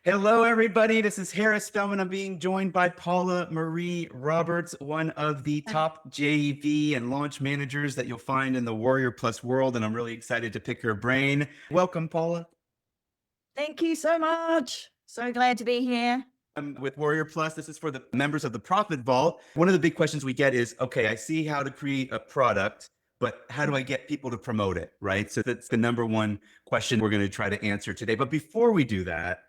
Hello, everybody. This is Harris Fellman. I'm being joined by Paula-Maree Roberts, one of the top JV and launch managers that you'll find in the Warrior Plus world. And I'm really excited to pick her brain. Welcome, Paula. Thank you so much. So glad to be here. With Warrior Plus, this is for the members of the Profit Vault. One of the big questions we get is, okay, I see how to create a product, but how do I get people to promote it, right? So that's the number one question we're going to try to answer today. But before we do that,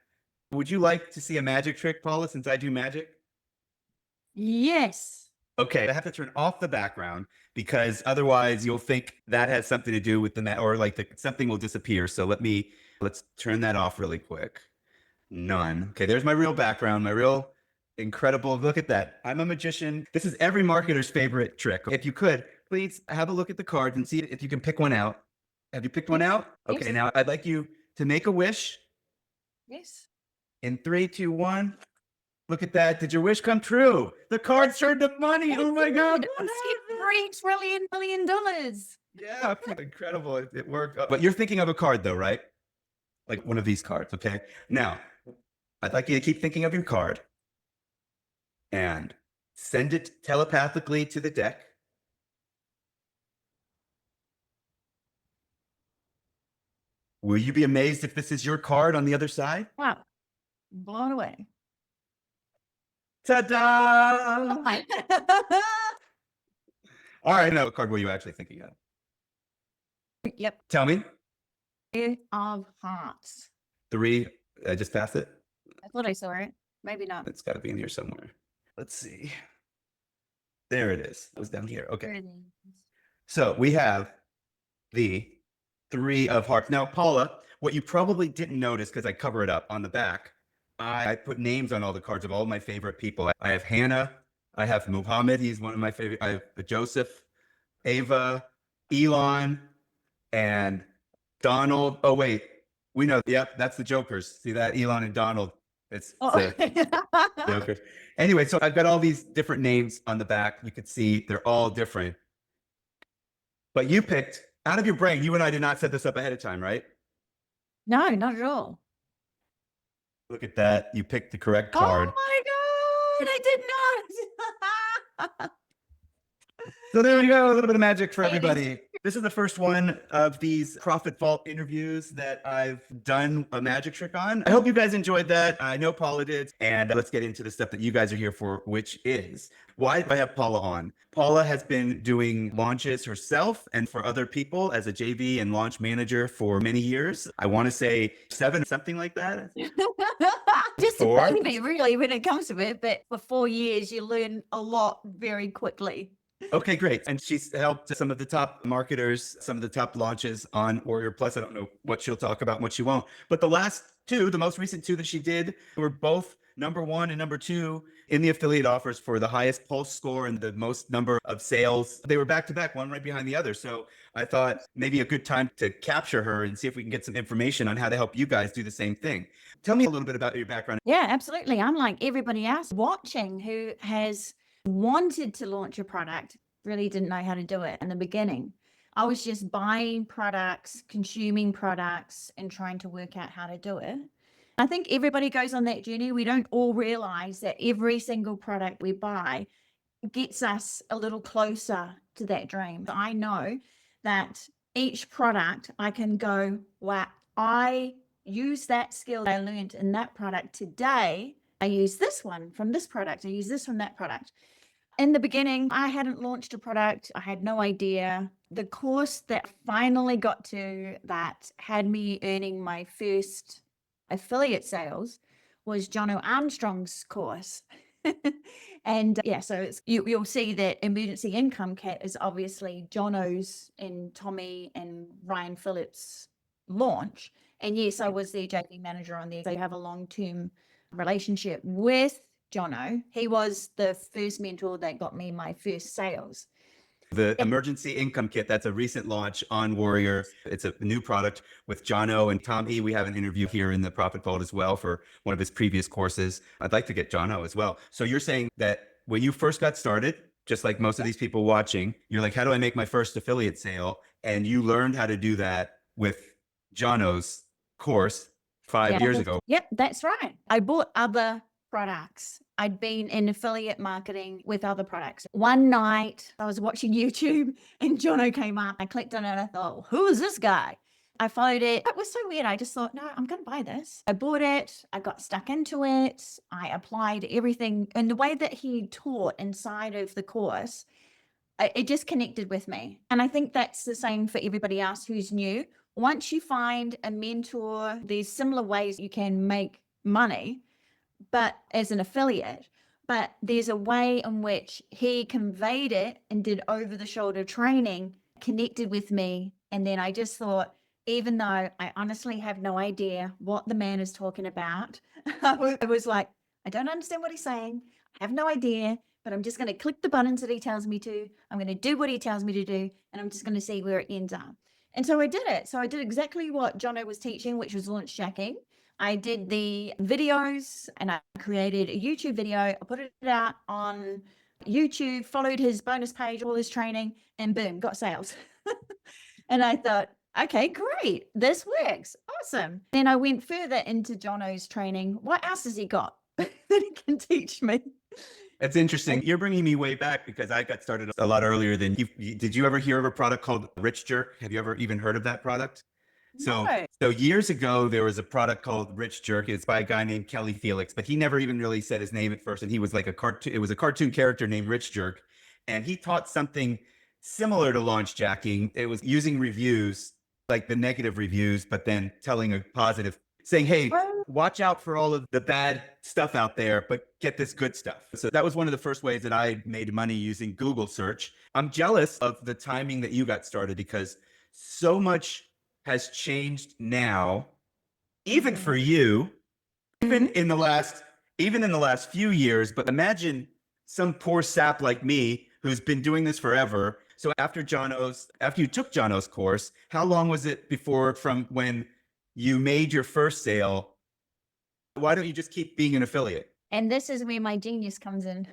would you like to see a magic trick, Paula, since I do magic? Yes. Okay, I have to turn off the background because otherwise you'll think that has something to do with or something will disappear. So let's turn that off really quick. None. Okay, there's my real background, my real incredible, look at that. I'm a magician. This is every marketer's favorite trick. If you could, please have a look at the cards and see if you can pick one out. Have you picked one out? Okay, Yes. now I'd like you to make a wish. Yes. In 3, 2, 1. Look at that. Did your wish come true? The cards turned to money. Oh my God. $3 trillion. Yeah, incredible. It worked. But you're thinking of a card though, right? Like one of these cards, okay? Now, I'd like you to keep thinking of your card and send it telepathically to the deck. Will you be amazed if this is your card on the other side? Wow. Blown away. Ta-da! All right, now what card were you actually thinking of? Yep. Tell me. Three of Hearts. 3, I just passed it. I thought I saw it. Maybe not. It's got to be in here somewhere. Let's see. There it is. It was down here. Okay. So we have the 3 of Hearts. Now, Paula, what you probably didn't notice because I cover it up on the back, I put names on all the cards of all my favorite people. I have Hannah. I have Muhammad. He's one of my favorite. I have Joseph, Ava, Elon, and Donald. Oh, wait. We know. Yep, that's the Jokers. See that? Elon and Donald. It's the Jokers. Anyway, so I've got all these different names on the back. You could see they're all different. But you picked, out of your brain, you and I did not set this up ahead of time, right? No, not at all. Look at that. You picked the correct card. Oh my God, I did not. So there we go, a little bit of magic for everybody. This is the first one of these Profit Vault interviews that I've done a magic trick on. I hope you guys enjoyed that. I know Paula did. And let's get into the stuff that you guys are here for, which is, why do I have Paula on? Paula has been doing launches herself and for other people as a JV and launch manager for many years. I want to say 7, something like that. Just 4? a baby, really, when it comes to it. But for 4 years, you learn a lot very quickly. Okay, great. And she's helped some of the top marketers, some of the top launches on Warrior Plus. I don't know what she'll talk about and what she won't. But the last 2, the most recent 2 that she did, were both number 1 and number 2 in the affiliate offers for the highest pulse score and the most number of sales. They were back to back, one right behind the other. So I thought maybe a good time to capture her and see if we can get some information on how to help you guys do the same thing. Tell me a little bit about your background. Yeah, absolutely. I'm like everybody else watching who has wanted to launch a product, really didn't know how to do it in the beginning. I was just buying products, consuming products, and trying to work out how to do it. I think everybody goes on that journey. We don't all realize that every single product we buy gets us a little closer to that dream. I know that each product I can go, wow, I use that skill I learned in that product today. I use this one from this product. I use this from that product. In the beginning, I hadn't launched a product. I had no idea. The course that finally got to that had me earning my first affiliate sales was Jono Armstrong's course. And yeah, so you'll see that Emergency Income Kit is obviously Jono's and Tommy and Ryan Phillips' launch. And yes, I was their JV manager on there. They have a long-term relationship with Jono. He was the first mentor that got me my first sales. The Emergency Income Kit, that's a recent launch on Warrior. It's a new product with Jono and Tommy. We have an interview here in the Profit Vault as well for one of his previous courses. I'd like to get Jono as well. So you're saying that when you first got started, just like most of these people watching, you're like, how do I make my first affiliate sale? And you learned how to do that with Jono's course. 5 years ago. Yep, that's right. I bought other products. I'd been in affiliate marketing with other products. One night I was watching YouTube and Jono came up. I clicked on it and I thought, who is this guy? I followed it. It was so weird. I just thought, no, I'm going to buy this. I bought it. I got stuck into it. I applied everything. And the way that he taught inside of the course, it just connected with me. And I think that's the same for everybody else who's new. Once you find a mentor, there's similar ways you can make money, but as an affiliate, but there's a way in which he conveyed it and did over the shoulder training, connected with me. And then I just thought, even though I honestly have no idea what the man is talking about, I was like, I don't understand what he's saying. I have no idea, but I'm just going to click the buttons that he tells me to. I'm going to do what he tells me to do, and I'm just going to see where it ends up. And so I did it. So I did exactly what Jono was teaching, which was launch jacking. I did the videos and I created a YouTube video. I put it out on YouTube, followed his bonus page, all his training, and boom, got sales. And I thought, okay, great. This works. Awesome. Then I went further into Jono's training. What else has he got that he can teach me? It's interesting. You're bringing me way back because I got started a lot earlier than you. Did you ever hear of a product called Rich Jerk? Have you ever even heard of that product? No. So years ago, there was a product called Rich Jerk. It's by a guy named Kelly Felix, but he never even really said his name at first. And he was like a cartoon. It was a cartoon character named Rich Jerk. And he taught something similar to launch jacking. It was using reviews, like the negative reviews, but then telling a positive, saying, hey, watch out for all of the bad stuff out there, but get this good stuff. So that was one of the first ways that I made money using Google search. I'm jealous of the timing that you got started because so much has changed now, even for you, even in the last few years. But imagine some poor sap like me who's been doing this forever. So after you took Jono's course, how long was it before from when you made your first sale? Why don't you just keep being an affiliate? And this is where my genius comes in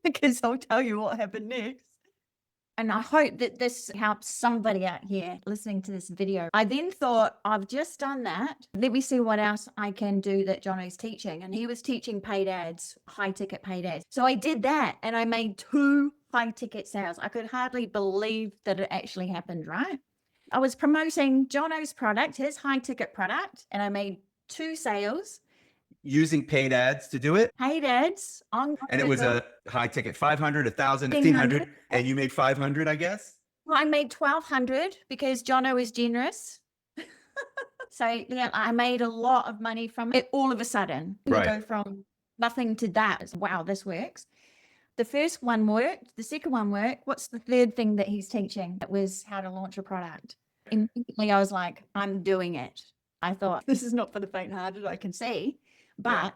because I'll tell you what happened next. And I hope that this helps somebody out here listening to this video. I then thought, I've just done that. Let me see what else I can do that Jono's teaching. And he was teaching paid ads, high ticket paid ads. So I did that and I made 2 high ticket sales. I could hardly believe that it actually happened, right? I was promoting Jono's product, his high ticket product, and I made 2 sales. Using paid ads to do it? Paid ads on. And it was a high ticket, 500, 1,000, 1,500, and you made 500, I guess? Well, I made 1,200 because Jono is generous. So yeah, I made a lot of money from it all of a sudden. You Right. go from nothing to that. It's, wow, this works. The first one worked. The second one worked. What's the third thing that he's teaching? It was how to launch a product. Immediately I was like, I'm doing it. I thought, this is not for the faint-hearted, I can see, but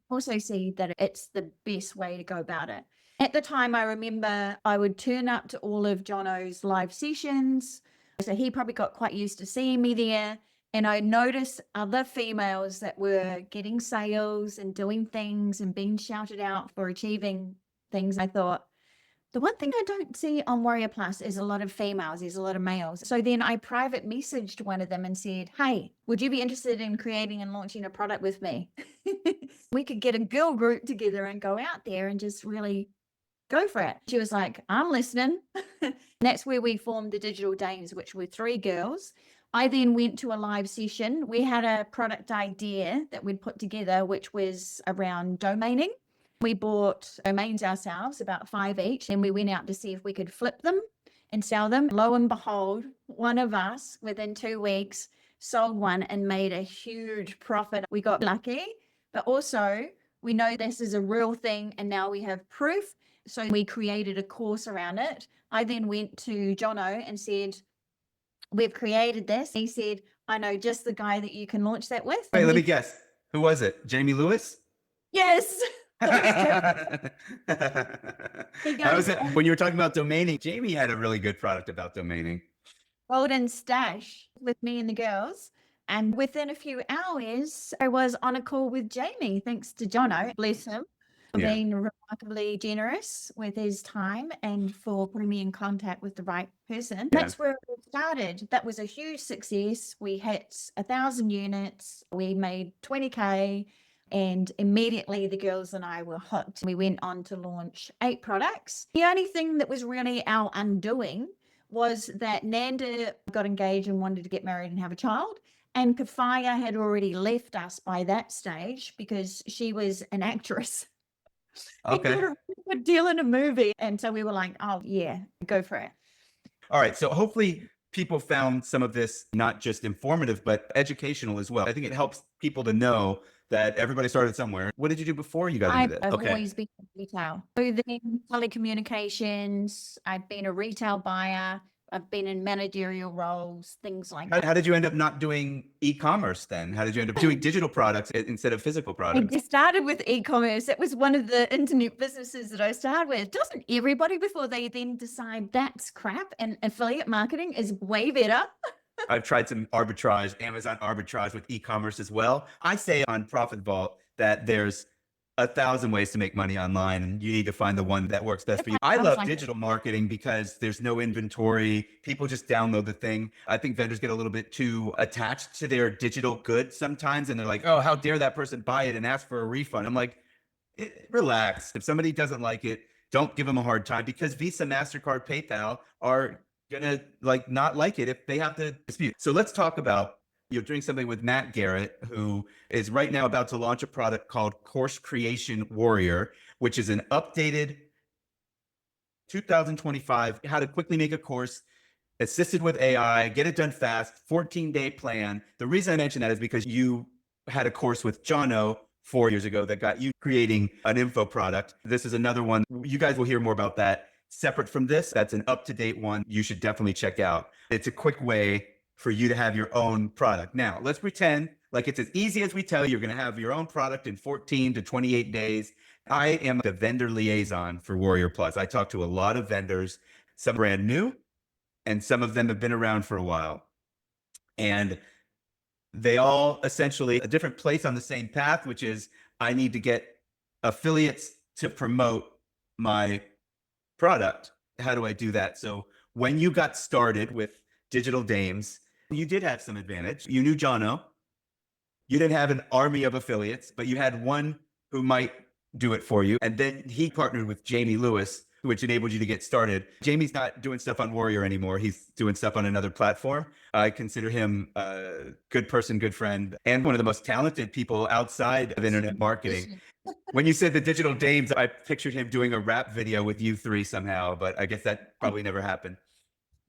also see that it's the best way to go about it. At the time, I remember I would turn up to all of Jono's live sessions. So he probably got quite used to seeing me there. And I noticed other females that were getting sales and doing things and being shouted out for achieving things. I thought, the one thing I don't see on Warrior Plus is a lot of females, there's a lot of males. So then I private messaged one of them and said, hey, would you be interested in creating and launching a product with me? We could get a girl group together and go out there and just really go for it. She was like, I'm listening. And that's where we formed the Digital Dames, which were 3 girls. I then went to a live session. We had a product idea that we'd put together, which was around domaining. We bought domains ourselves, about 5 each, and we went out to see if we could flip them and sell them. Lo and behold, one of us within 2 weeks sold one and made a huge profit. We got lucky, but also we know this is a real thing and now we have proof. So we created a course around it. I then went to Jono and said, we've created this. He said, I know just the guy that you can launch that with. Wait, let me guess. Who was it? Jamie Lewis? Yes. How was it when you were talking about domaining? Jamie had a really good product about domaining. Golden Stash with me and the girls. And within a few hours, I was on a call with Jamie, thanks to Jono, bless him. for Yeah. being remarkably generous with his time and for putting me in contact with the right person. Yeah. That's where it started. That was a huge success. We hit 1,000 units. We made 20K. And immediately the girls and I were hooked. We went on to launch 8 products. The only thing that was really our undoing was that Nanda got engaged and wanted to get married and have a child. And Kafaya had already left us by that stage because she was an actress. He got Okay. a really good deal in a movie. And so we were like, oh, yeah, go for it. All right. So hopefully people found some of this not just informative, but educational as well. I think it helps people to know that everybody started somewhere. What did you do before you got into this? I've Okay. always been in retail. Clothing, telecommunications. I've been a retail buyer. I've been in managerial roles, things like that. How did you end up not doing e-commerce then? How did you end up doing digital products instead of physical I products? just started with e-commerce. It was one of the internet businesses that I started with. Doesn't everybody before they then decide that's crap and affiliate marketing is way better? I've tried some arbitrage, Amazon arbitrage with e-commerce as well. I say on Profit Vault that there's 1,000 ways to make money online, and you need to find the one that works best for you. I Sounds love like it. digital marketing because there's no inventory. People just download the thing. I think vendors get a little bit too attached to their digital goods sometimes, and they're like, oh, how dare that person buy it and ask for a refund? I'm like, relax. If somebody doesn't like it, don't give them a hard time, because Visa, MasterCard, PayPal are gonna like not like it if they have to dispute. So let's talk about, you're doing something with Matt Garrett, who is right now about to launch a product called Course Creation Warrior, which is an updated 2025 how to quickly make a course assisted with AI, get it done fast, 14-day plan. The reason I mention that is because you had a course with Jono 4 years ago that got you creating an info product. This is another one. You guys will hear more about that separate from this. That's an up-to-date one you should definitely check out. It's a quick way for you to have your own product. Now, let's pretend like it's as easy as we tell you. You're going to have your own product in 14 to 28 days. I am the vendor liaison for Warrior Plus. I talk to a lot of vendors, some brand new, and some of them have been around for a while. And they all essentially a different place on the same path, which is I need to get affiliates to promote my product. How do I do that? So when you got started with Digital Dames, you did have some advantage. You knew Jono. You didn't have an army of affiliates, but you had one who might do it for you. And then he partnered with Jamie Lewis, which enabled you to get started. Jamie's not doing stuff on Warrior anymore. He's doing stuff on another platform. I consider him a good person, good friend, and one of the most talented people outside of internet marketing. When you said the Digital Dames, I pictured him doing a rap video with you three somehow, but I guess that probably never happened.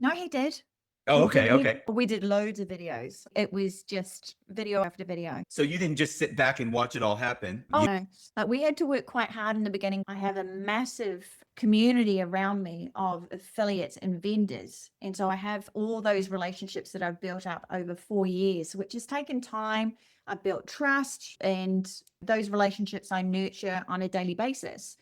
No, he did. Oh, okay, okay. We did loads of videos. It was just video after video. So you didn't just sit back and watch it all happen. Oh, no. Like, we had to work quite hard in the beginning. I have a massive community around me of affiliates and vendors. And so I have all those relationships that I've built up over 4 years, which has taken time. I've built trust, and those relationships I nurture on a daily basis.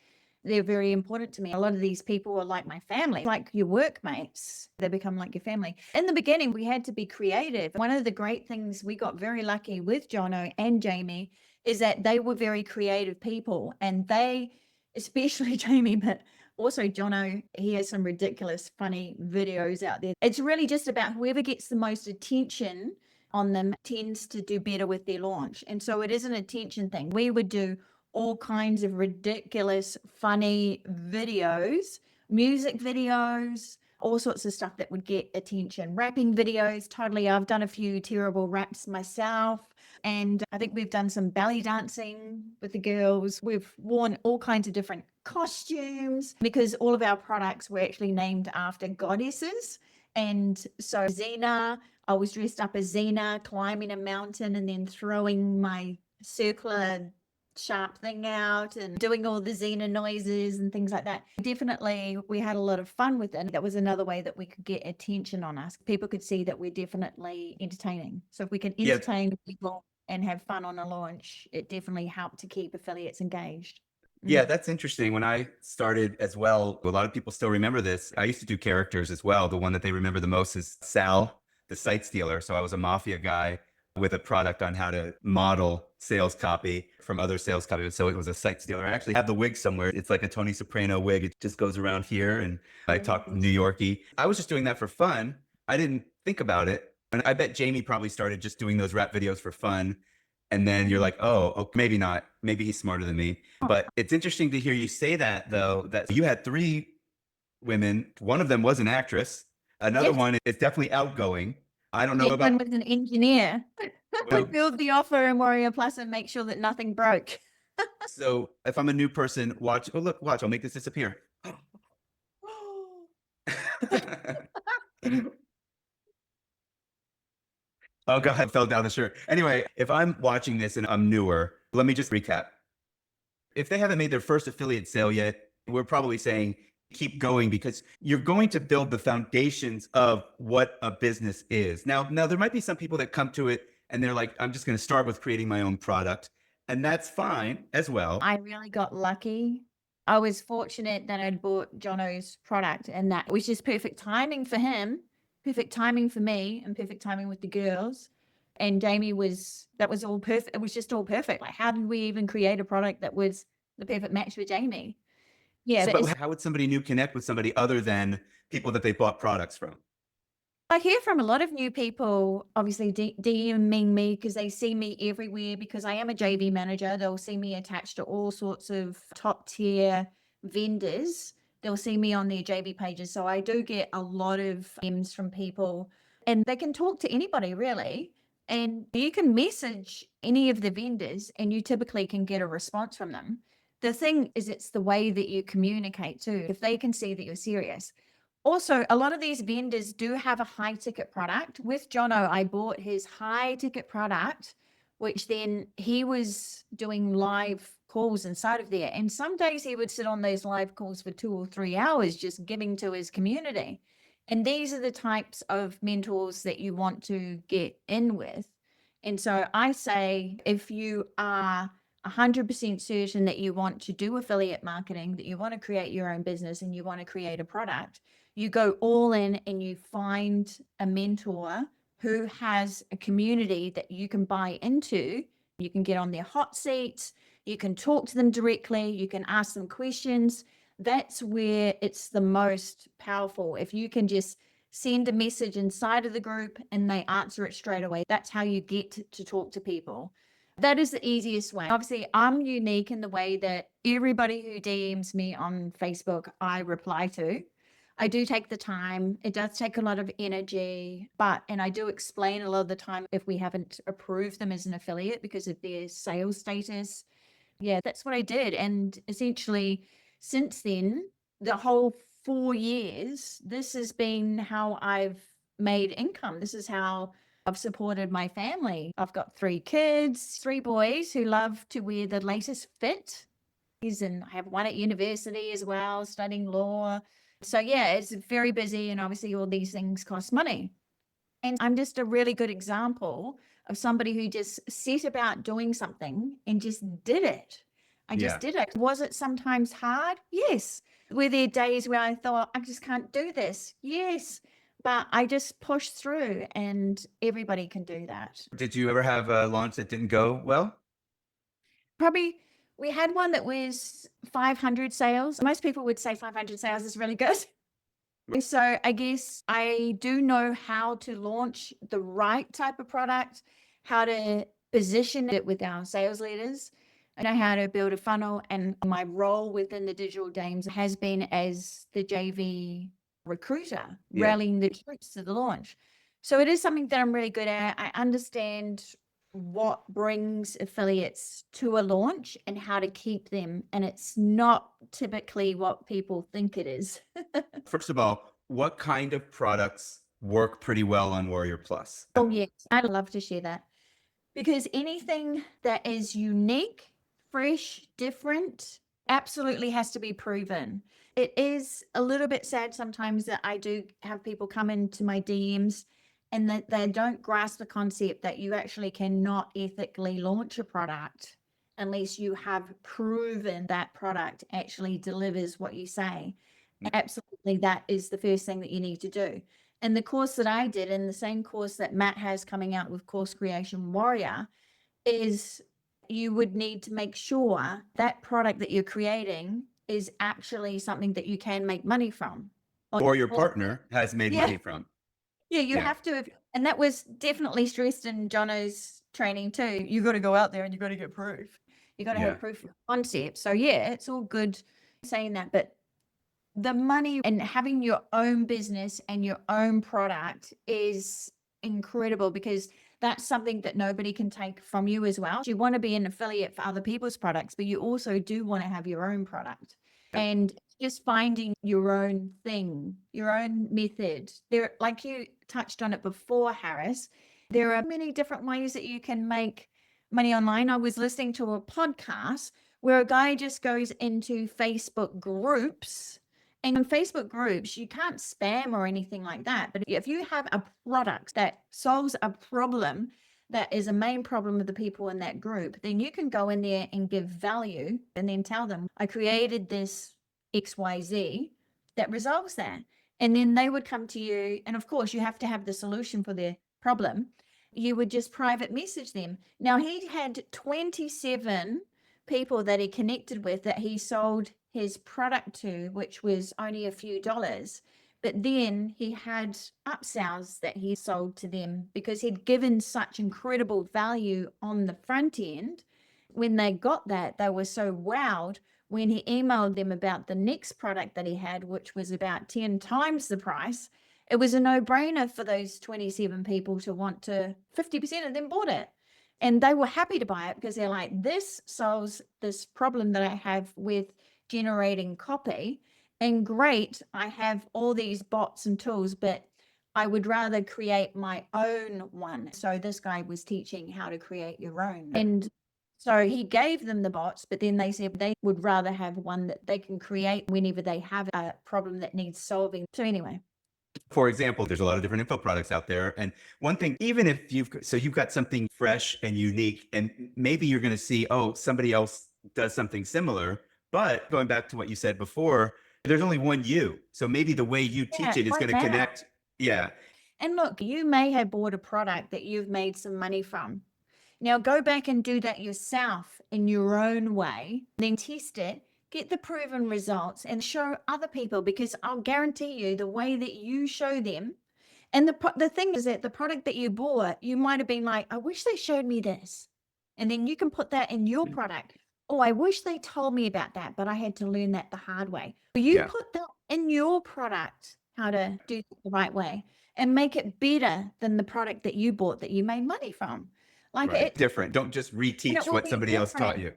They're very important to me. A lot of these people are like my family, like your workmates. They become like your family. In the beginning, we had to be creative. One of the great things we got very lucky with Jono and Jamie is that they were very creative people, and they, especially Jamie, but also Jono, he has some ridiculous, funny videos out there. It's really just about whoever gets the most attention on them tends to do better with their launch. And so it is an attention thing. We would do all kinds of ridiculous, funny videos, music videos, all sorts of stuff that would get attention. Rapping videos, totally. I've done a few terrible raps myself. And I think we've done some belly dancing with the girls. We've worn all kinds of different costumes because all of our products were actually named after goddesses. And so Xena, I was dressed up as Xena, climbing a mountain and then throwing my circular sharp thing out and doing all the Xena noises and things like that. Definitely, we had a lot of fun with it. That was another way that we could get attention on us. People could see that we're definitely entertaining. So if we can entertain people and have fun on a launch, it definitely helped to keep affiliates engaged. Yeah, that's interesting. When I started as well, a lot of people still remember this. I used to do characters as well. The one that they remember the most is Sal, the site stealer. So I was a mafia guy with a product on how to model sales copy from other sales copy. So it was a sight stealer. I actually have the wig somewhere. It's like a Tony Soprano wig. It just goes around here and I talk New Yorkie. I was just doing that for fun. I didn't think about it. And I bet Jamie probably started just doing those rap videos for fun. And then you're like, oh, maybe not. Maybe he's smarter than me. But it's interesting to hear you say that, though, that you had 3 women. One of them was an actress. Another one is definitely outgoing. I don't know about. One was an engineer. Well, Would build the offer in Warrior Plus and make sure that nothing broke. so if I'm a new person, watch. Oh, look, watch. I'll make this disappear. Oh, God, I fell down the shirt. Anyway, if I'm watching this and I'm newer, let me just recap. If they haven't made their first affiliate sale yet, we're probably saying keep going because you're going to build the foundations of what a business is. Now, there might be some people that come to it and they're like, I'm just going to start with creating my own product. And that's fine as well. I really got lucky. I was fortunate that I'd bought Jono's product and that was just perfect timing for him, perfect timing for me, and perfect timing with the girls. And Jamie that was all perfect. It was just all perfect. Like, how did we even create a product that was the perfect match for Jamie? Yeah. But how would somebody new connect with somebody other than people that they bought products from? I hear from a lot of new people, obviously DMing me because they see me everywhere because I am a JV manager. They'll see me attached to all sorts of top tier vendors. They'll see me on their JV pages. So I do get a lot of DMs from people and they can talk to anybody really. And you can message any of the vendors and you typically can get a response from them. The thing is, it's the way that you communicate too. If they can see that you're serious. Also, a lot of these vendors do have a high ticket product. With Jono, I bought his high ticket product, which then he was doing live calls inside of there. And some days he would sit on those live calls for 2 or 3 hours, just giving to his community. And these are the types of mentors that you want to get in with. And so I say, if you are 100% certain that you want to do affiliate marketing, that you want to create your own business and you want to create a product, you go all in and you find a mentor who has a community that you can buy into. You can get on their hot seats. You can talk to them directly. You can ask them questions. That's where it's the most powerful. If you can just send a message inside of the group and they answer it straight away, that's how you get to talk to people. That is the easiest way. Obviously, I'm unique in the way that everybody who DMs me on Facebook, I reply to. I do take the time. It does take a lot of energy, and I do explain a lot of the time if we haven't approved them as an affiliate because of their sales status. Yeah, that's what I did. And essentially, since then, the whole 4 years, this has been how I've made income. This is how I've supported my family. I've got 3 kids, 3 boys who love to wear the latest fit. And I have one at university as well, studying law. So yeah, it's very busy and obviously all these things cost money. And I'm just a really good example of somebody who just set about doing something and just did it. I just did it. Was it sometimes hard? Yes. Were there days where I thought, I just can't do this? Yes. But I just pushed through and everybody can do that. Did you ever have a launch that didn't go well? Probably we had one that was 500 sales. Most people would say 500 sales is really good. So I guess I do know how to launch the right type of product, how to position it with our sales leaders. I know how to build a funnel, and my role within the Digital Dames has been as the JV recruiter, rallying the troops to the launch. So it is something that I'm really good at. I understand what brings affiliates to a launch and how to keep them. And it's not typically what people think it is. First of all, what kind of products work pretty well on Warrior Plus? Oh, yes. I'd love to share that because anything that is unique, fresh, different, absolutely has to be proven. It is a little bit sad sometimes that I do have people come into my DMs and that they don't grasp the concept that you actually cannot ethically launch a product unless you have proven that product actually delivers what you say. Absolutely, that is the first thing that you need to do. And the course that I did, and the same course that Matt has coming out with Course Creation Warrior, is you would need to make sure that product that you're creating is actually something that you can make money from. Or your partner has made Yeah. money from. Yeah, you Yeah. have to. And that was definitely stressed in Jono's training too. You got to go out there and you got to get proof. You got to Yeah. have proof of concept. So yeah, it's all good saying that, but the money and having your own business and your own product is incredible, because that's something that nobody can take from you as well. You want to be an affiliate for other people's products, but you also do want to have your own product. Yeah. And just finding your own thing, your own method. There, like you touched on it before, Harris, there are many different ways that you can make money online. I was listening to a podcast where a guy just goes into Facebook groups. And in Facebook groups, you can't spam or anything like that. But if you have a product that solves a problem that is a main problem of the people in that group, then you can go in there and give value and then tell them, I created this XYZ that resolves that. And then they would come to you. And of course, you have to have the solution for their problem. You would just private message them. Now, he had 27 people that he connected with that he sold his product to, which was only a few dollars. But then he had upsells that he sold to them because he'd given such incredible value on the front end. When they got that, they were so wowed when he emailed them about the next product that he had, which was about 10 times the price. It was a no-brainer for those 27 people to want to, 50% of them bought it. And they were happy to buy it because they're like, this solves this problem that I have with generating copy. And great, I have all these bots and tools, but I would rather create my own one. So this guy was teaching how to create your own. And so he gave them the bots, but then they said they would rather have one that they can create whenever they have a problem that needs solving. So anyway. For example, there's a lot of different info products out there. And one thing, even if you've got something fresh and unique, and maybe you're going to see, oh, somebody else does something similar. But going back to what you said before, there's only one you. So maybe the way you teach it is going to connect. Yeah. And look, you may have bought a product that you've made some money from. Now go back and do that yourself in your own way, then test it, get the proven results and show other people, because I'll guarantee you the way that you show them. And the thing is that the product that you bought, you might have been like, I wish they showed me this. And then you can put that in your product. Oh, I wish they told me about that, but I had to learn that the hard way. You put that in your product, how to do it the right way, and make it better than the product that you bought that you made money from. Like it's different. Don't just reteach what somebody else taught you.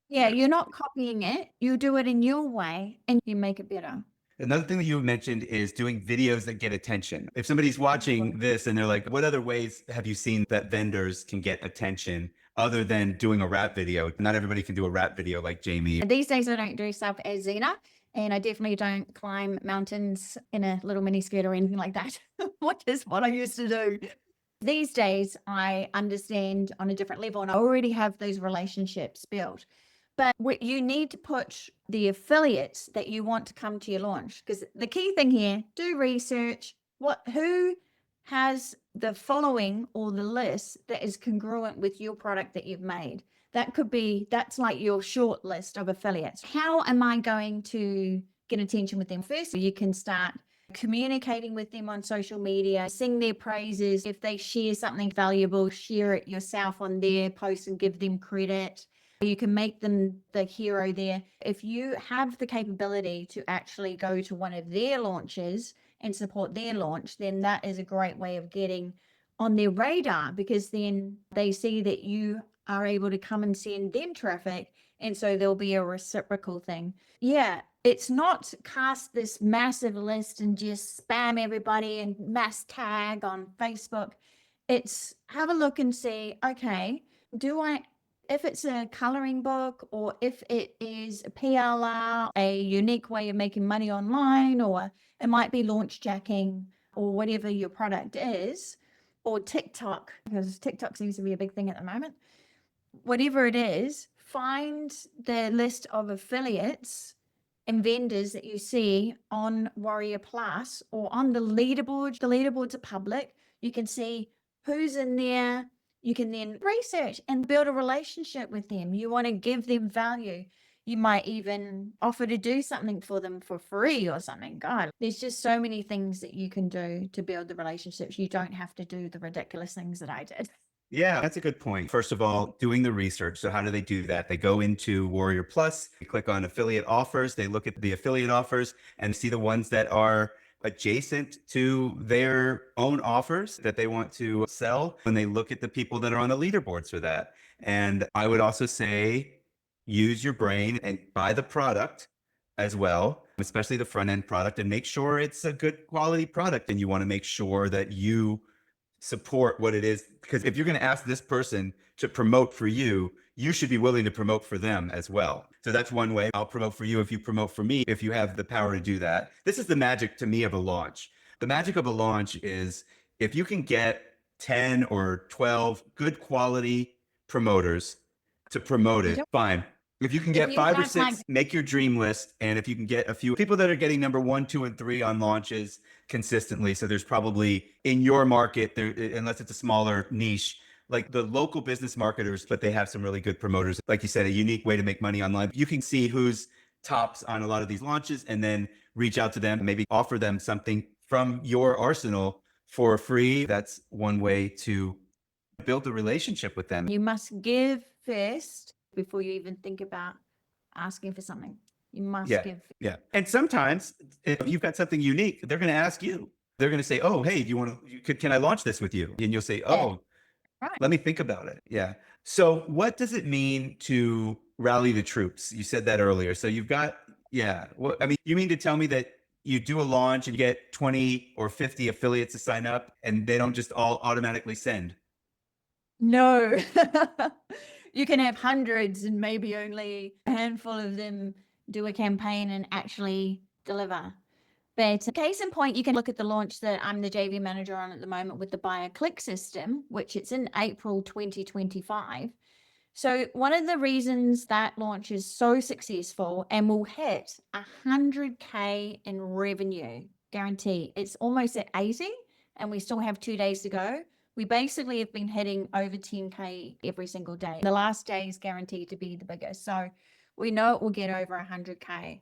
Yeah, you're not copying it. You do it in your way and you make it better. Another thing that you mentioned is doing videos that get attention. If somebody's watching this and they're like, what other ways have you seen that vendors can get attention other than doing a rap video? Not everybody can do a rap video like Jamie. These days I don't dress up as Xena, and I definitely don't climb mountains in a little mini skirt or anything like that, which is what I used to do. These days I understand on a different level and I already have those relationships built. But you need to put the affiliates that you want to come to your launch, because the key thing here, do research. Who has the following or the list that is congruent with your product that you've made? That's like your short list of affiliates. How am I going to get attention with them? First, you can start communicating with them on social media, sing their praises. If they share something valuable, share it yourself on their post and give them credit. You can make them the hero there. If you have the capability to actually go to one of their launches and support their launch, then that is a great way of getting on their radar, because then they see that you are able to come and send them traffic. And so there'll be a reciprocal thing. Yeah, it's not cast this massive list and just spam everybody and mass tag on Facebook. It's have a look and see, okay, if it's a coloring book, or if it is a PLR, a unique way of making money online, or it might be launch jacking or whatever your product is, or TikTok, because TikTok seems to be a big thing at the moment. Whatever it is, find the list of affiliates and vendors that you see on Warrior Plus or on the leaderboard. The leaderboards are public. You can see who's in there. You can then research and build a relationship with them. You want to give them value. You might even offer to do something for them for free or something. God, there's just so many things that you can do to build the relationships. You don't have to do the ridiculous things that I did. Yeah, that's a good point. First of all, doing the research. So how do they do that? They go into Warrior Plus, they click on affiliate offers, they look at the affiliate offers and see the ones that are adjacent to their own offers that they want to sell. When they look at the people that are on the leaderboards for that. And I would also say use your brain and buy the product as well, especially the front end product, and make sure it's a good quality product. And you want to make sure that you support what it is, because if you're going to ask this person to promote for you, you should be willing to promote for them as well. So that's one way. I'll promote for you if you promote for me, if you have the power to do that. This is the magic to me of a launch. The magic of a launch is if you can get 10 or 12 good quality promoters to promote it, fine. If you can get 5 or 6, make your dream list. And if you can get a few people that are getting number 1, 2, and 3 on launches consistently. So there's probably in your market there, unless it's a smaller niche, like the local business marketers, but they have some really good promoters. Like you said, a unique way to make money online. You can see who's tops on a lot of these launches and then reach out to them, maybe offer them something from your arsenal for free. That's one way to build a relationship with them. You must give first before you even think about asking for something. You must give. Yeah. And sometimes if you've got something unique, they're going to ask you. They're going to say, "Oh, hey, do you want to, can I launch this with you?" And you'll say, "Oh, right. Let me think about it." Yeah. So what does it mean to rally the troops? You said that earlier. So you've got, yeah. Well, I mean, you mean to tell me that you do a launch and you get 20 or 50 affiliates to sign up and they don't just all automatically send? No. You can have hundreds and maybe only a handful of them do a campaign and actually deliver. But case in point, you can look at the launch that I'm the JV manager on at the moment with the buy a click system, which it's in April 2025. So one of the reasons that launch is so successful and will hit 100K in revenue, guarantee. It's almost at 80 and we still have 2 days to go. We basically have been hitting over 10K every single day. The last day is guaranteed to be the biggest. So we know it will get over 100K.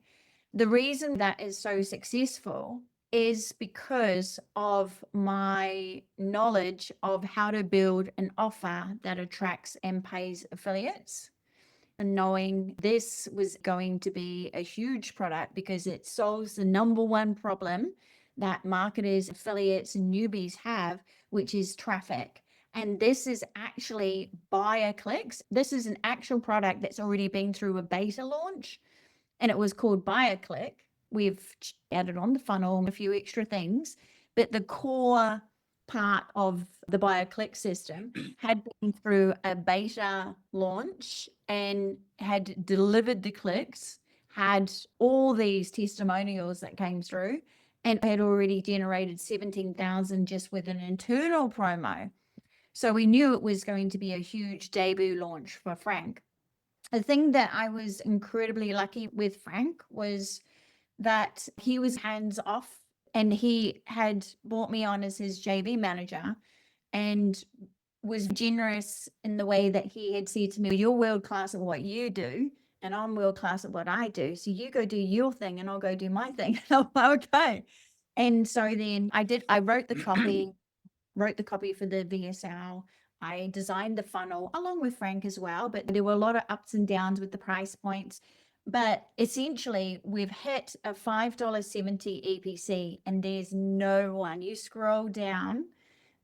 The reason that is so successful is because of my knowledge of how to build an offer that attracts and pays affiliates. And knowing this was going to be a huge product because it solves the number one problem that marketers, affiliates, and newbies have, which is traffic. And this is actually buyer clicks. This is an actual product that's already been through a beta launch, and it was called Buy a Click. We've added on the funnel and a few extra things, but the core part of the Buy a Click system had been through a beta launch and had delivered the clicks, had all these testimonials that came through, and had already generated 17,000 just with an internal promo. So we knew it was going to be a huge debut launch for Frank. The thing that I was incredibly lucky with Frank was that he was hands off and he had brought me on as his JV manager and was generous in the way that he had said to me, "You're world class at what you do and I'm world class at what I do. So you go do your thing and I'll go do my thing." And I'm like, okay. And so then I wrote the copy for the VSL. I designed the funnel along with Frank as well, but there were a lot of ups and downs with the price points. But essentially, we've hit a $5.70 EPC, and there's no one. You scroll down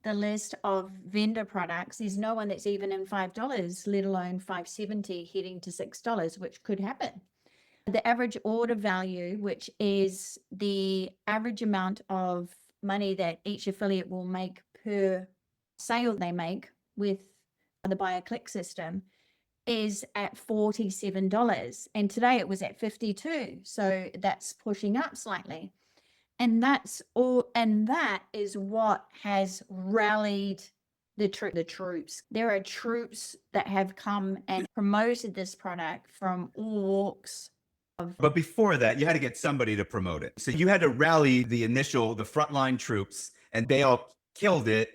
the list of vendor products, there's no one that's even in $5, let alone $5.70 heading to $6, which could happen. The average order value, which is the average amount of money that each affiliate will make per sale they make with the buy a click system, is at $47. And today it was at 52. So that's pushing up slightly. And that's all. And that is what has rallied the troops. There are troops that have come and promoted this product from all walks But before that, you had to get somebody to promote it. So you had to rally the frontline troops, and they all killed it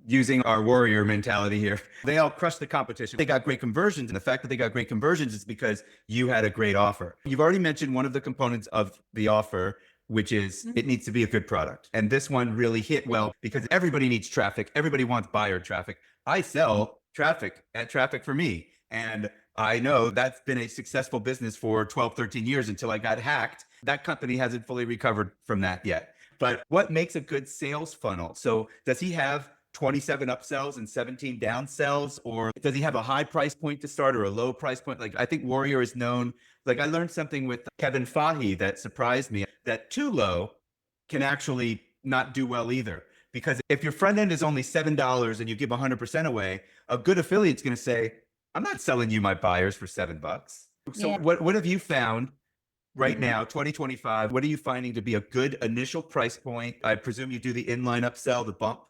using our warrior mentality here. They all crushed the competition. They got great conversions. And the fact that they got great conversions is because you had a great offer. You've already mentioned one of the components of the offer, which is it needs to be a good product. And this one really hit well because everybody needs traffic. Everybody wants buyer traffic. I sell traffic at Traffic for Me. And I know that's been a successful business for 12, 13 years until I got hacked. That company hasn't fully recovered from that yet. But what makes a good sales funnel? So does he have 27 upsells and 17 downsells, or does he have a high price point to start or a low price point? Like, I think Warrior is known, like I learned something with Kevin Fahy that surprised me, that too low can actually not do well either. Because if your front end is only $7 and you give 100% away, a good affiliate's going to say, I'm not selling you my buyers for $7. So Yeah. what have you found right now, 2025? What are you finding to be a good initial price point? I presume you do the inline upsell, the bump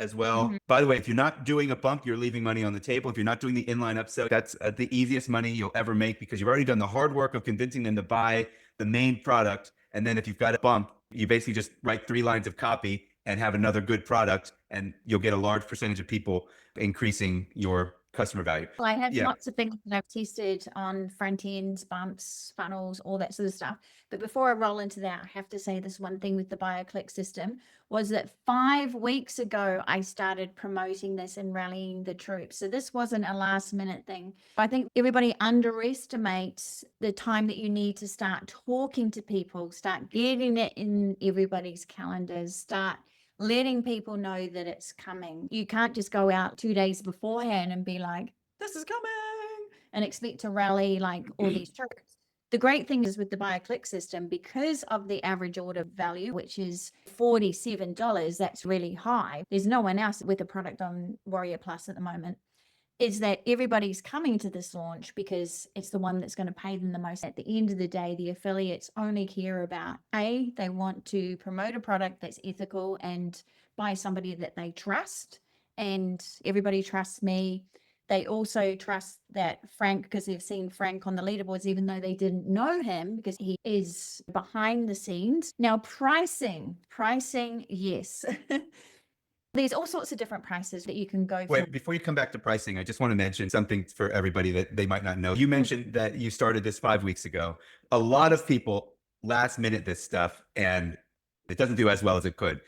as well. By the way, if you're not doing a bump, you're leaving money on the table. If you're not doing the inline upsell, that's the easiest money you'll ever make because you've already done the hard work of convincing them to buy the main product. And then if you've got a bump, you basically just write 3 lines of copy and have another good product, and you'll get a large percentage of people increasing your customer value. Well, I have lots of things that I've tested on front ends, bumps, funnels, all that sort of stuff. But before I roll into that, I have to say this one thing with the buyer-click system was that 5 weeks ago, I started promoting this and rallying the troops. So this wasn't a last minute thing. I think everybody underestimates the time that you need to start talking to people, start getting it in everybody's calendars, start letting people know that it's coming. You can't just go out 2 days beforehand and be like, this is coming, and expect to rally like all these troops. The great thing is with the buyer-click system, because of the average order value, which is $47, that's really high. There's no one else with a product on Warrior Plus at the moment. Is that everybody's coming to this launch because it's the one that's going to pay them the most. At the end of the day, the affiliates only care about they want to promote a product that's ethical and by somebody that they trust, and everybody trusts me. They also trust that Frank, because they've seen Frank on the leaderboards, even though they didn't know him, because he is behind the scenes. Now, pricing, yes. There's all sorts of different prices that you can go for. Wait, before you come back to pricing, I just want to mention something for everybody that they might not know. You mentioned that you started this 5 weeks ago. A lot of people last minute this stuff and it doesn't do as well as it could.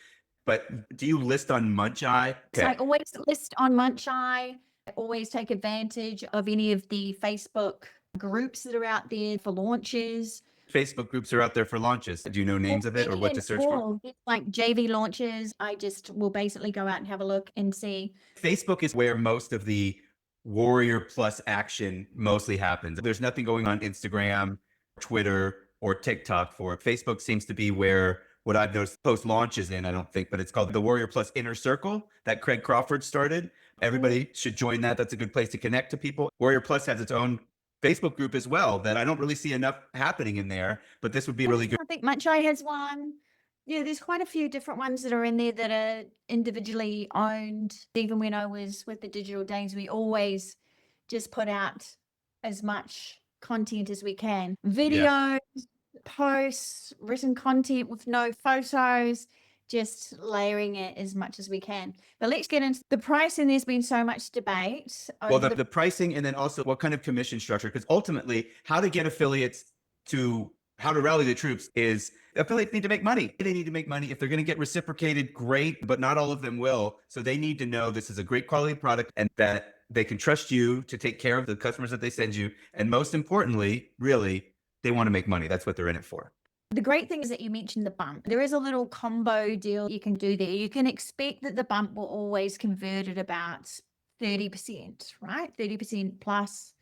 But do you list on Muncheye? So I always list on Muncheye. I always take advantage of any of the Facebook groups that are out there for launches. Facebook groups are out there for launches. Do you know names of it or what to search for? Like JV launches. I just will basically go out and have a look and see. Facebook is where most of the Warrior Plus action mostly happens. There's nothing going on Instagram, Twitter, or TikTok for it. Facebook seems to be where what I've noticed post launches in, I don't think, but it's called the Warrior Plus Inner Circle that Craig Crawford started. Everybody should join that. That's a good place to connect to people. Warrior Plus has its own Facebook group as well that I don't really see enough happening in there, but this would be really good. I think Muncheye has one. Yeah, there's quite a few different ones that are in there that are individually owned. Even when I was with the Digital Days, we always just put out as much content as we can. Videos, posts, written content with no photos, just layering it as much as we can. But let's get into the pricing. There's been so much debate. Well, the pricing, and then also what kind of commission structure, because ultimately how to get affiliates to how to rally the troops is affiliates need to make money. They need to make money. If they're going to get reciprocated, great, but not all of them will. So they need to know this is a great quality product and that they can trust you to take care of the customers that they send you. And most importantly, really, they want to make money. That's what they're in it for. The great thing is that you mentioned the bump. There is a little combo deal you can do there. You can expect that the bump will always convert at about 30%, right? 30% plus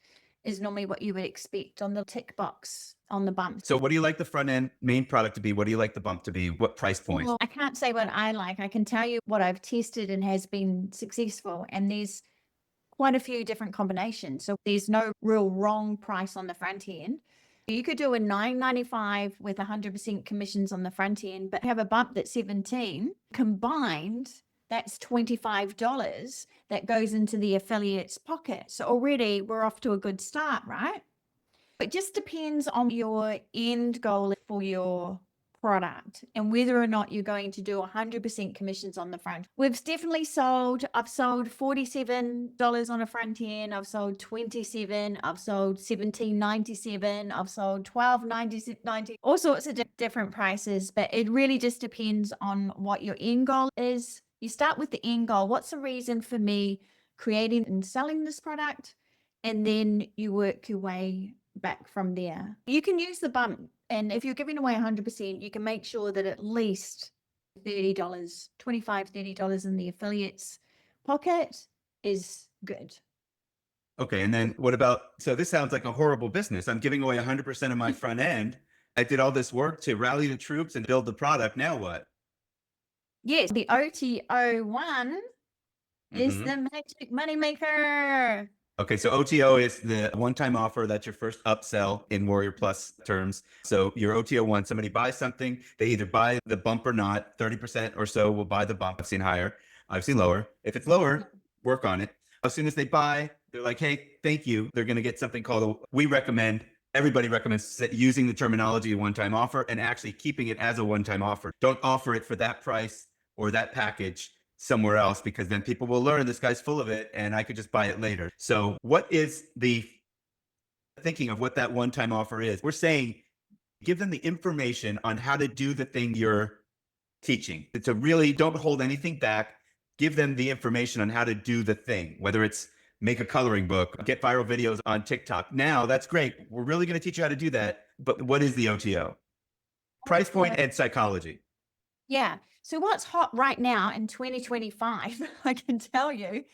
is normally what you would expect on the tick box on the bump. So what do you like the front end main product to be? What do you like the bump to be? What price point? Well, I can't say what I like. I can tell you what I've tested and has been successful. And there's quite a few different combinations. So there's no real wrong price on the front end. You could do a $9.95 with 100% commissions on the front end, but have a bump that's 17 combined. That's $25 that goes into the affiliate's pocket. So already we're off to a good start, right? It just depends on your end goal for your product and whether or not you're going to do 100% commissions on the front. I've sold $47 on a front end. I've sold 27. I've sold 17.97. I've sold 12.90, all sorts of different prices, but it really just depends on what your end goal is. You start with the end goal. What's the reason for me creating and selling this product? And then you work your way back from there. You can use the bump, and if you're giving away 100%, you can make sure that at least $30, $25, $30 in the affiliate's pocket is good. Okay. And then what about, so this sounds like a horrible business. I'm giving away 100% of my front end. I did all this work to rally the troops and build the product. Now what? Yes, the OTO one is Mhm. the magic moneymaker. Okay, so OTO is the one-time offer. That's your first upsell in Warrior Plus terms. So your OTO one, somebody buys something, they either buy the bump or not. 30% or so will buy the bump. I've seen higher, I've seen lower. If it's lower, work on it. As soon as they buy, they're like, hey, thank you. They're going to get something called everybody recommends using the terminology one-time offer and actually keeping it as a one-time offer. Don't offer it for that price or that package somewhere else, because then people will learn this guy's full of it and I could just buy it later. So what is the thinking of what that one-time offer is? We're saying give them the information on how to do the thing you're teaching. To really don't hold anything back. Give them the information on how to do the thing, whether it's make a coloring book, get viral videos on TikTok. Now that's great. We're really going to teach you how to do that. But what is the OTO? Price point and psychology. Yeah. So what's hot right now in 2025, I can tell you,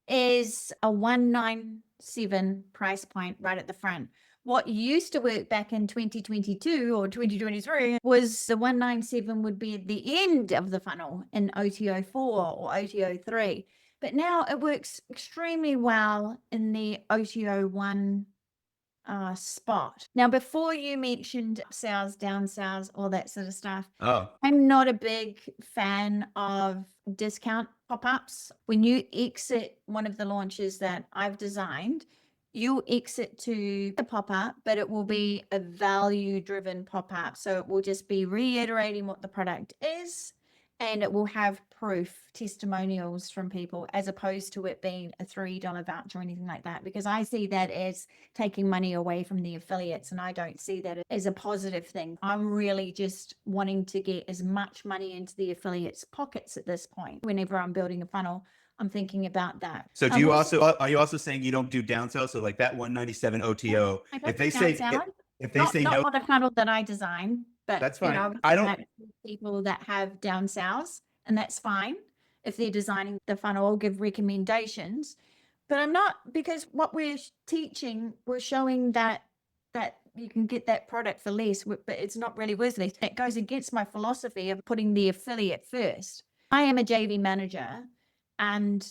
is a 197 price point right at the front. What used to work back in 2022 or 2023 was the 197 would be at the end of the funnel in OTO 4 or OTO 3. But now it works extremely well in the OTO 1 spot. Now, before you mentioned sales, down sales, all that sort of stuff, Oh, I'm not a big fan of discount pop-ups. When you exit one of the launches that I've designed, you'll exit to the pop-up, but it will be a value-driven pop-up. So it will just be reiterating what the product is, and it will have proof, testimonials from people, as opposed to it being a $3 voucher or anything like that, because I see that as taking money away from the affiliates, and I don't see that as a positive thing. I'm really just wanting to get as much money into the affiliates' pockets at this point. Whenever I'm building a funnel, I'm thinking about that. so do you also, are you also saying you don't do downsell? So like that 197 OTO, I don't if they do say, downsell. if they Not say no, on a funnel that I design, but that's you fine. know, I don't, that people that have down sales, and that's fine. If they're designing the funnel, I'll give recommendations. But I'm not, because what we're teaching, we're showing that you can get that product for less, but it's not really worth it. That goes against my philosophy of putting the affiliate first. I am a JV manager, and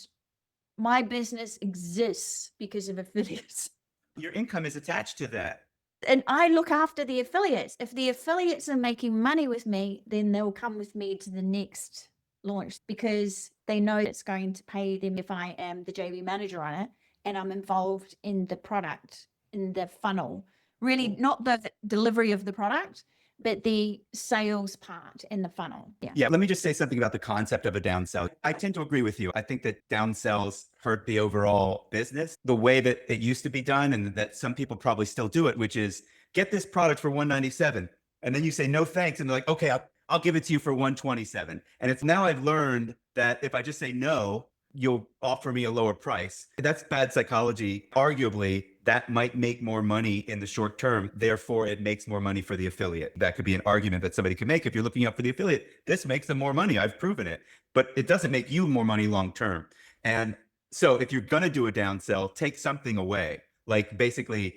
my business exists because of affiliates. your income is attached to that. And I look after the affiliates. If the affiliates are making money with me, then they'll come with me to the next launch, because they know it's going to pay them if I am the JV manager on it and I'm involved in the product, in the funnel. Really, not the delivery of the product, but the sales part in the funnel. Yeah. Yeah, let me just say something about the concept of a downsell. I tend to agree with you. I think that downsells hurt the overall business the way that it used to be done, and that some people probably still do it, which is get this product for 197. And then you say no thanks, and they're like, okay, I'll give it to you for 127. And it's now I've learned that if I just say no, you'll offer me a lower price. That's bad psychology. Arguably, that might make more money in the short term. Therefore, it makes more money for the affiliate. That could be an argument that somebody could make if you're looking up for the affiliate. This makes them more money. I've proven it. But it doesn't make you more money long term. And so if you're going to do a downsell, take something away. Like basically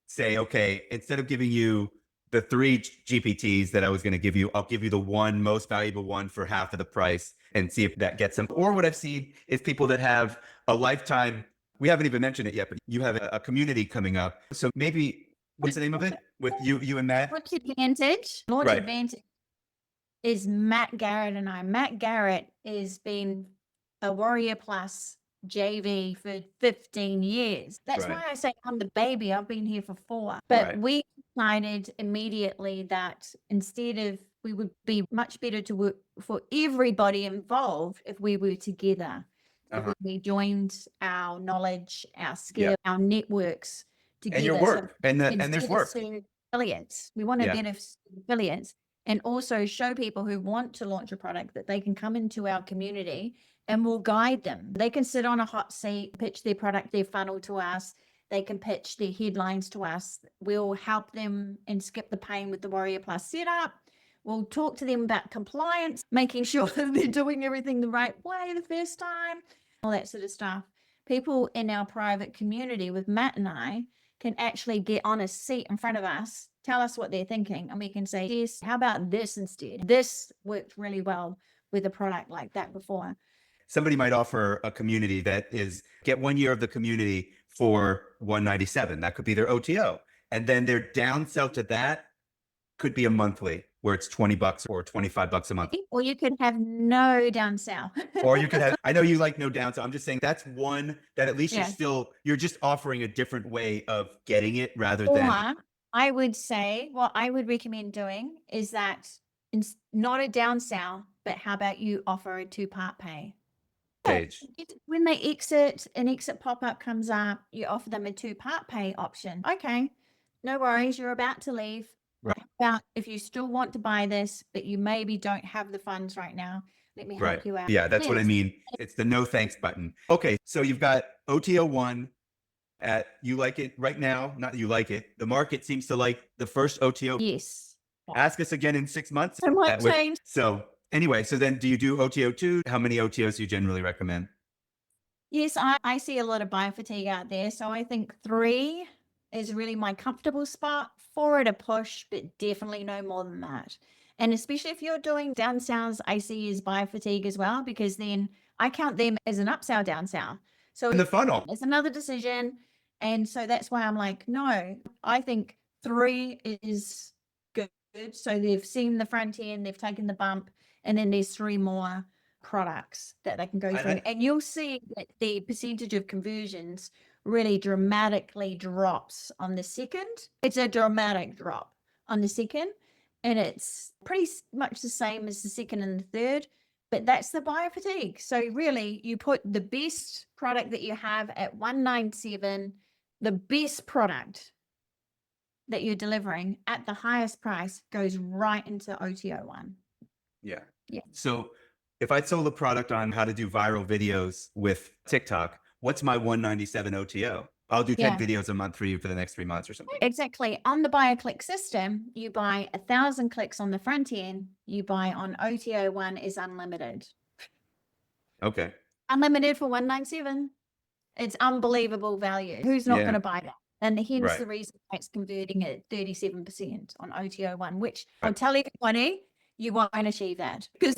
say, okay, instead of giving you the 3 GPTs that I was going to give you, I'll give you the one most valuable one for half of the price and see if that gets them. Or what I've seen is people that have a lifetime, we haven't even mentioned it yet, but you have a community coming up. So maybe, what's the name of it with you and Matt? Launch Advantage. Launch Right. Advantage is Matt Garrett and I. Matt Garrett has been a Warrior Plus JV for 15 years. That's Right. why I say I'm the baby. I've been here for 4. But Right. we decided immediately that instead of, we would be much better to work for everybody involved if we were together. Uh-huh. We joined our knowledge, our Yeah. skill, our networks And your together. So work. And there's instead of work. serving affiliates, we want to Yeah. better serve affiliates and also show people who want to launch a product that they can come into our community and we'll guide them. They can sit on a hot seat, pitch their product, their funnel to us. They can pitch their headlines to us. We'll help them and skip the pain with the Warrior Plus setup. We'll talk to them about compliance, making sure that they're doing everything the right way the first time, all that sort of stuff. People in our private community with Matt and I can actually get on a seat in front of us, tell us what they're thinking, and we can say, yes, how about this instead? This worked really well with a product like that before. Somebody might offer a community that is get 1 year of the community for $197. That could be their OTO. And then their downsell to that could be a monthly where it's $20 or $25 a month. Or you could have no downsell. Or you could have, I know you like no downsell. I'm just saying that's one that at least you're just offering a different way of getting it rather than. Or I would say, what I would recommend doing is that it's not a downsell, but how about you offer a 2-part pay? Page. When they exit, an exit pop-up comes up, you offer them a 2-part pay option. Okay, no worries, you're about to leave. Right. How about if you still want to buy this, but you maybe don't have the funds right now, let me help you out. Yeah, that's what I mean. It's the no thanks button. Okay, so you've got OTO 1 at you like it right now. Not that you like it. The market seems to like the first OTO. Yes. Ask us again in 6 months. It might change. So anyway, so then do you do OTO 2? How many OTOs do you generally recommend? Yes, I see a lot of buyer fatigue out there. So I think 3 is really my comfortable spot. 4 at a push, but definitely no more than that. And especially if you're doing downsells, I see as buyer fatigue as well, because then I count them as an upsell downsell. So In the funnel. it's another decision. And so that's why I'm like, no, I think 3 is good. So they've seen the front end, they've taken the bump, and then there's 3 more products that they can go through. And you'll see that the percentage of conversions really dramatically drops on the second. It's a dramatic drop on the second. And it's pretty much the same as the second and the third. But that's the buyer fatigue. So really, you put the best product that you have at $197, the best product that you're delivering at the highest price goes right into OTO 1. Yeah. Yeah. So if I sold a product on how to do viral videos with TikTok, what's my $197 OTO? I'll do 10 videos a month for you for the next 3 months or something. Exactly. On the buy a click system, you buy 1,000 clicks on the front end. You buy on OTO 1 is unlimited. Okay. Unlimited for $197. It's unbelievable value. Who's not going to buy that? And hence the reason why it's converting at 37% on OTO 1, which I'll tell everybody, you won't achieve that, because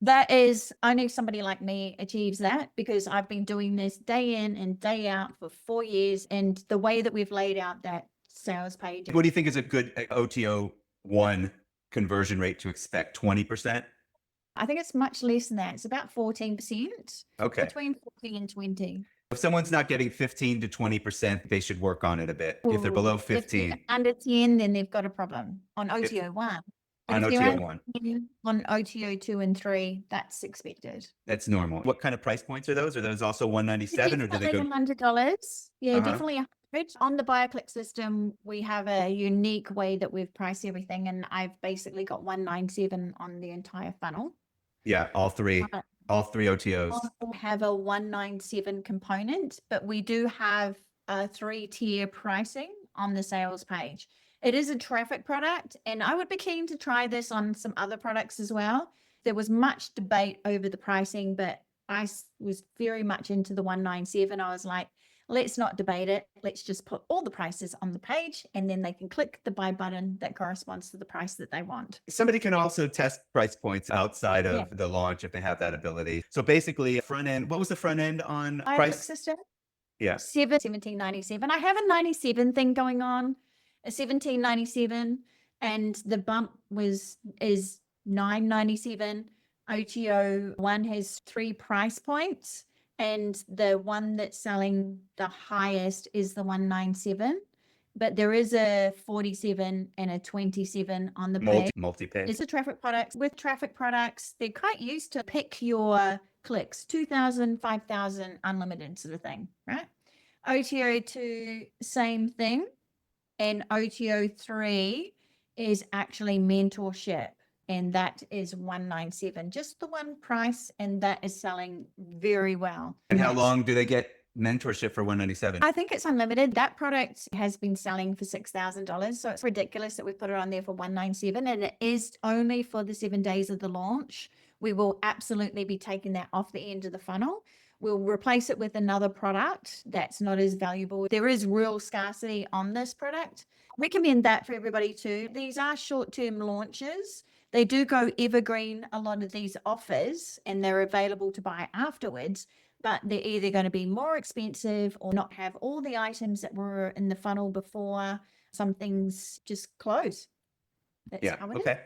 that is only somebody like me achieves that, because I've been doing this day in and day out for 4 years. And the way that we've laid out that sales page. What do you think is a good OTO 1 conversion rate to expect? 20%? I think it's much less than that. It's about 14%. Okay. Between 14 and 20. If someone's not getting 15 to 20%, they should work on it a bit. If they're below 15. If under 10, then they've got a problem on OTO 1. On OTO 1. On OTO 2 and 3, that's expected. That's normal. What kind of price points are those? Are those also $197 or do they go $100? Yeah, definitely 100. On the buy a click system, we have a unique way that we've priced everything, and I've basically got $197 on the entire funnel. Yeah, all three OTOs. Have a $197 component, but we do have a 3-tier pricing on the sales page. It is a traffic product, and I would be keen to try this on some other products as well. There was much debate over the pricing, but I was very much into the $197. I was like, let's not debate it. Let's just put all the prices on the page, and then they can click the buy button that corresponds to the price that they want. Somebody can also test price points outside of the launch if they have that ability. So basically, front end, what was the front end on price? System? Yeah. $17.97. I have a 97 thing going on, a $17.97, and the bump is $9.97. OTO 1 has 3 price points. And the one that's selling the highest is the 197. But there is a 47 and a 27 on the page. Multi-pay. It's a traffic product. With traffic products, they're quite used to pick your clicks, 2,000, 5,000, unlimited sort of thing, right? OTO2, same thing. And OTO3 is actually mentorship. And that is 197, just the one price. And that is selling very well. And how long do they get mentorship for 197? I think it's unlimited. That product has been selling for $6,000. So it's ridiculous that we put it on there for 197, and it is only for the 7 days of the launch. We will absolutely be taking that off the end of the funnel. We'll replace it with another product that's not as valuable. There is real scarcity on this product. Recommend that for everybody too. These are short-term launches. They do go evergreen, a lot of these offers, and they're available to buy afterwards. But they're either going to be more expensive or not have all the items that were in the funnel before. Some things just close. That's how it is.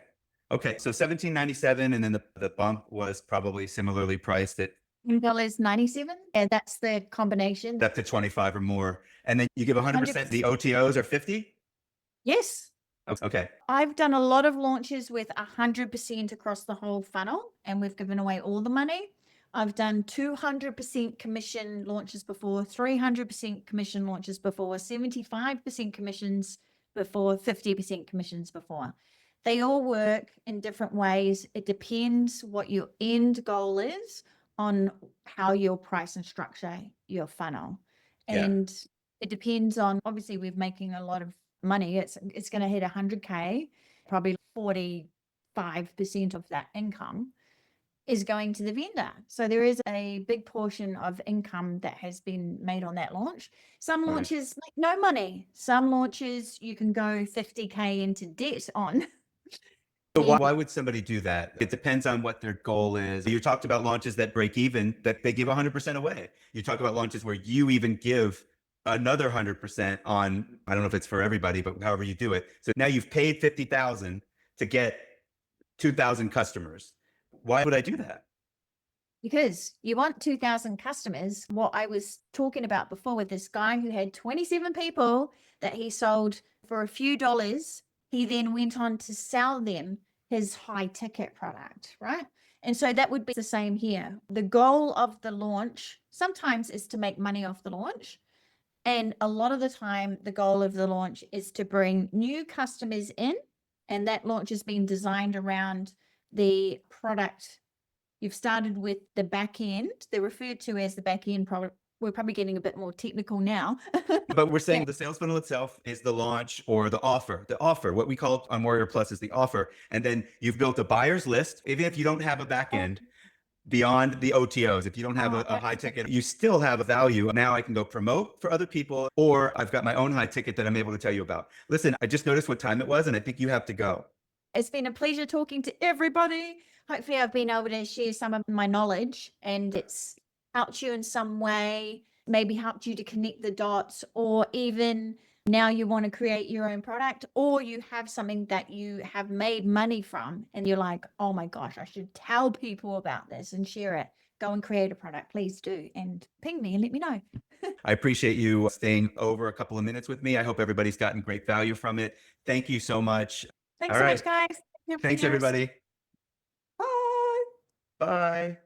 Okay. So $17.97, and then the bump was probably similarly priced at $10.97. And that's the combination. up to 25 or more. And then you give 100%. The OTOs are 50? Yes. Okay. I've done a lot of launches with 100% across the whole funnel, and we've given away all the money. I've done 200% commission launches before, 300% commission launches before, 75% commissions before, 50% commissions before. They all work in different ways. It depends what your end goal is on how you'll price and structure your funnel. And it depends on, obviously, we're making a lot of money. It's going to hit 100K, probably 45% of that income is going to the vendor. So there is a big portion of income that has been made on that launch. Some launches make no money. Some launches you can go 50K into debt on. So why would somebody do that? It depends on what their goal is. You talked about launches that break even, that they give 100% away. You talk about launches where you even give another 100% on, I don't know if it's for everybody, but however you do it. So now you've paid 50,000 to get 2,000 customers. Why would I do that? Because you want 2,000 customers. What I was talking about before with this guy who had 27 people that he sold for a few dollars, he then went on to sell them his high ticket product, right? And so that would be the same here. The goal of the launch sometimes is to make money off the launch. And a lot of the time, the goal of the launch is to bring new customers in. And that launch has been designed around the product. You've started with the back end. They're referred to as the back end product. We're probably getting a bit more technical now. But we're saying the sales funnel itself is the launch or the offer. The offer, what we call on Warrior Plus, is the offer. And then you've built a buyer's list. Even if you don't have a back end, beyond the OTOs, if you don't have a high ticket, you still have a value. Now I can go promote for other people, or I've got my own high ticket that I'm able to tell you about. Listen, I just noticed what time it was, and I think you have to go. It's been a pleasure talking to everybody. Hopefully I've been able to share some of my knowledge and it's helped you in some way, maybe helped you to connect the dots, or even now you want to create your own product, or you have something that you have made money from and you're like, oh my gosh, I should tell people about this and share it. Go and create a product. Please do. And ping me and let me know. I appreciate you staying over a couple of minutes with me. I hope everybody's gotten great value from it. Thank you so much. Thanks so much, guys. Thanks, everybody. Bye. Bye.